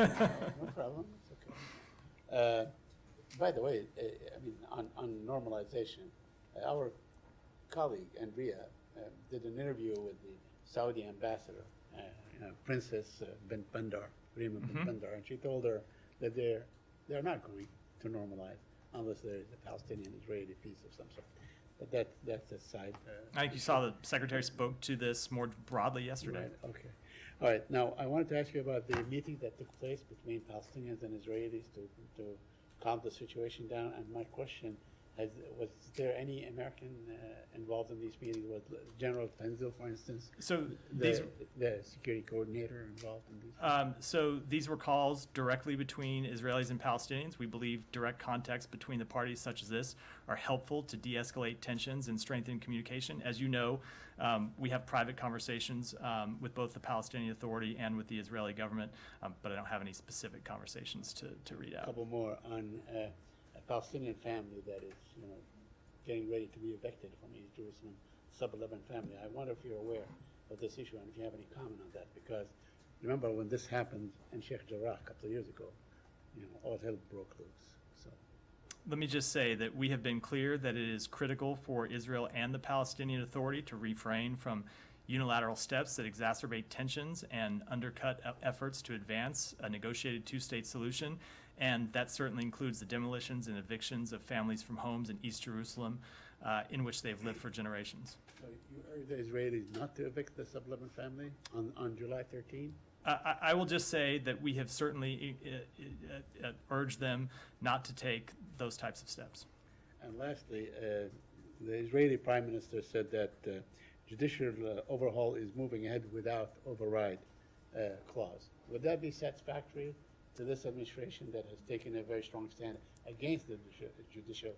No problem, it's okay. By the way, I mean, on normalization, our colleague, Andrea, did an interview with the Saudi ambassador, Princess bin Bandar, Rima bin Bandar, and she told her that they're not going to normalize unless there is a Palestinian-Israeli peace of some sort. But that's a side. I think you saw the Secretary spoke to this more broadly yesterday. Right, okay. All right, now I wanted to ask you about the meeting that took place between Palestinians and Israelis to calm the situation down. And my question, was there any American involved in these meetings? Was General Penzel, for instance, So the security coordinator involved in these? So these were calls directly between Israelis and Palestinians. We believe direct contacts between the parties such as this are helpful to de-escalate tensions and strengthen communication. As you know, we have private conversations with both the Palestinian Authority and with the Israeli government, but I don't have any specific conversations to read out. A couple more on a Palestinian family that is, getting ready to be evicted from East Jerusalem, sub-11 family. I wonder if you're aware of this issue and if you have any comment on that, because remember when this happened in Sheikh Jarrah a couple of years ago, all hell broke loose. So. Let me just say that we have been clear that it is critical for Israel and the Palestinian Authority to refrain from unilateral steps that exacerbate tensions and undercut efforts to advance a negotiated two-state solution, and that certainly includes the demolitions and evictions of families from homes in East Jerusalem in which they've lived for generations. So you urge the Israelis not to evict the sub-11 family on July 13? I will just say that we have certainly urged them not to take those types of steps. And lastly, the Israeli Prime Minister said that judicial overhaul is moving ahead without override clause. Would that be satisfactory to this administration that has taken a very strong stand against the judicial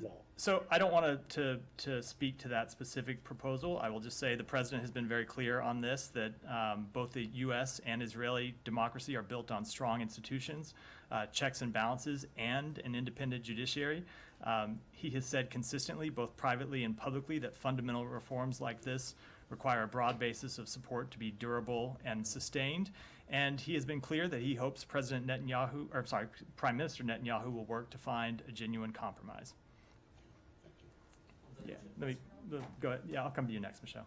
law? So I don't want to speak to that specific proposal. I will just say the president has been very clear on this, that both the U.S. and Israeli democracy are built on strong institutions, checks and balances, and an independent judiciary. He has said consistently, both privately and publicly, that fundamental reforms like this require a broad basis of support to be durable and sustained. And he has been clear that he hopes Prime Minister Netanyahu will work to find a genuine compromise. Yeah, go ahead. Yeah, I'll come to you next, Michelle.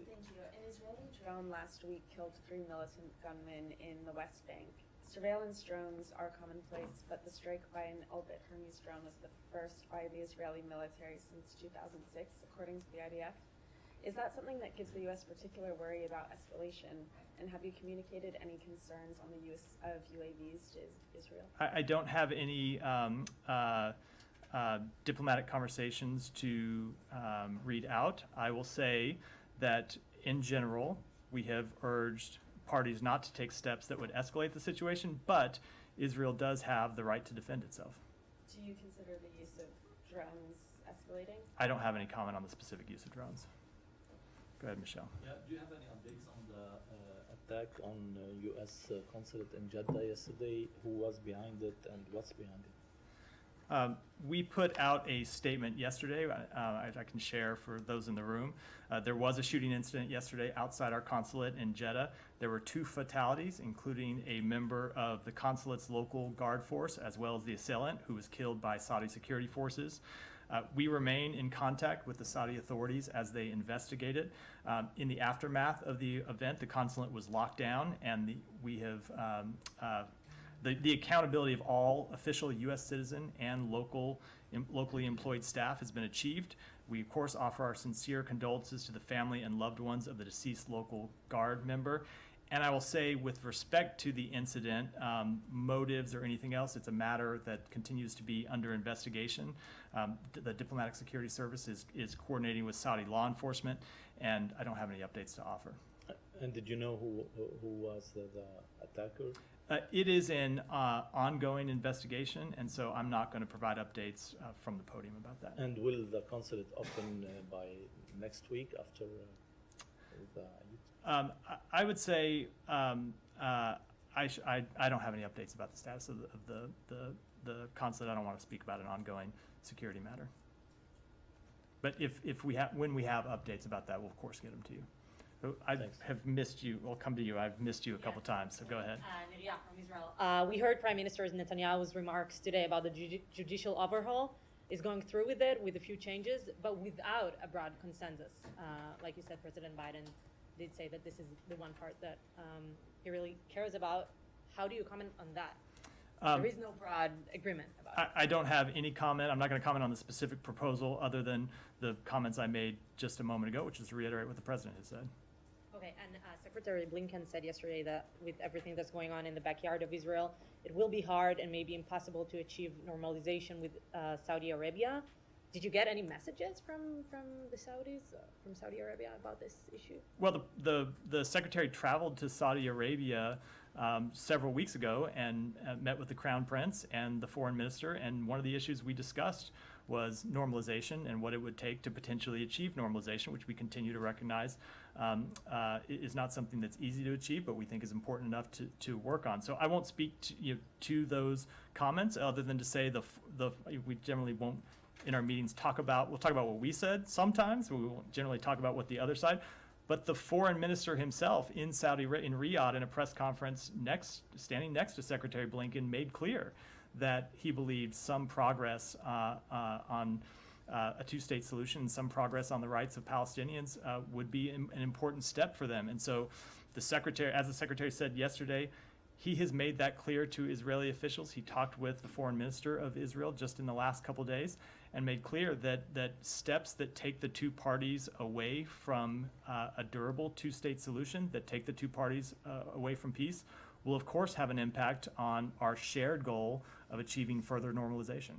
Thank you. An Israeli drone last week killed 3 militant gunmen in the West Bank. Surveillance drones are commonplace, but the strike by an Elbit Hermes drone was the first by the Israeli military since 2006, according to the IDF. Is that something that gives the U.S. particular worry about escalation? And have you communicated any concerns on the use of UAVs to Israel? I don't have any diplomatic conversations to read out. I will say that in general, we have urged parties not to take steps that would escalate the situation, but Israel does have the right to defend itself. Do you consider the use of drones escalating? I don't have any comment on the specific use of drones. Go ahead, Michelle. Yeah, do you have any updates on the attack on U.S. consulate in Jeddah yesterday? Who was behind it and what's behind it? We put out a statement yesterday, I can share for those in the room. There was a shooting incident yesterday outside our consulate in Jeddah. There were 2 fatalities, including a member of the consulate's local guard force, as well as the assailant, who was killed by Saudi security forces. We remain in contact with the Saudi authorities as they investigate it. In the aftermath of the event, the consulate was locked down, and we have the accountability of all official U.S. citizen and locally employed staff has been achieved. We, of course, offer our sincere condolences to the family and loved ones of the deceased local guard member. And I will say, with respect to the incident, motives or anything else, it's a matter that continues to be under investigation. The Diplomatic Security Service is coordinating with Saudi law enforcement, and I don't have any updates to offer. And did you know who was the attacker? It is an ongoing investigation, and so I'm not going to provide updates from the podium about that. And will the consulate open by next week after the... I would say I don't have any updates about the status of the consulate. I don't want to speak about an ongoing security matter. But when we have updates about that, we'll of course get them to you. I Thanks. have missed you. I'll come to you. I've missed you a couple times, so go ahead. Nadia from Israel. We heard Prime Minister Netanyahu's remarks today about the judicial overhaul. Is going through with it with a few changes, but without a broad consensus. Like you said, President Biden did say that this is the one part that he really cares about. How do you comment on that? There is no broad agreement about it. I don't have any comment. I'm not going to comment on the specific proposal other than the comments I made just a moment ago, which is to reiterate what the president has said. Okay, and Secretary Blinken said yesterday that with everything that's going on in the backyard of Israel, it will be hard and maybe impossible to achieve normalization with Saudi Arabia. Did you get any messages from the Saudis, from Saudi Arabia about this issue? Well, the secretary traveled to Saudi Arabia several weeks ago and met with the Crown Prince and the foreign minister, and one of the issues we discussed was normalization and what it would take to potentially achieve normalization, which we continue to recognize is not something that's easy to achieve, but we think is important enough to work on. So I won't speak to those comments other than to say we generally won't in our meetings we'll talk about what we said sometimes, but we won't generally talk about what the other side. But the foreign minister himself in Riyadh in a press conference standing next to Secretary Blinken made clear that he believed some progress on a two-state solution, some progress on the rights of Palestinians would be an important step for them. And so as the secretary said yesterday, he has made that clear to Israeli officials. He talked with the foreign minister of Israel just in the last couple of days and made clear that steps that take the two parties away from a durable two-state solution, that take the two parties away from peace, will of course have an impact on our shared goal of achieving further normalization.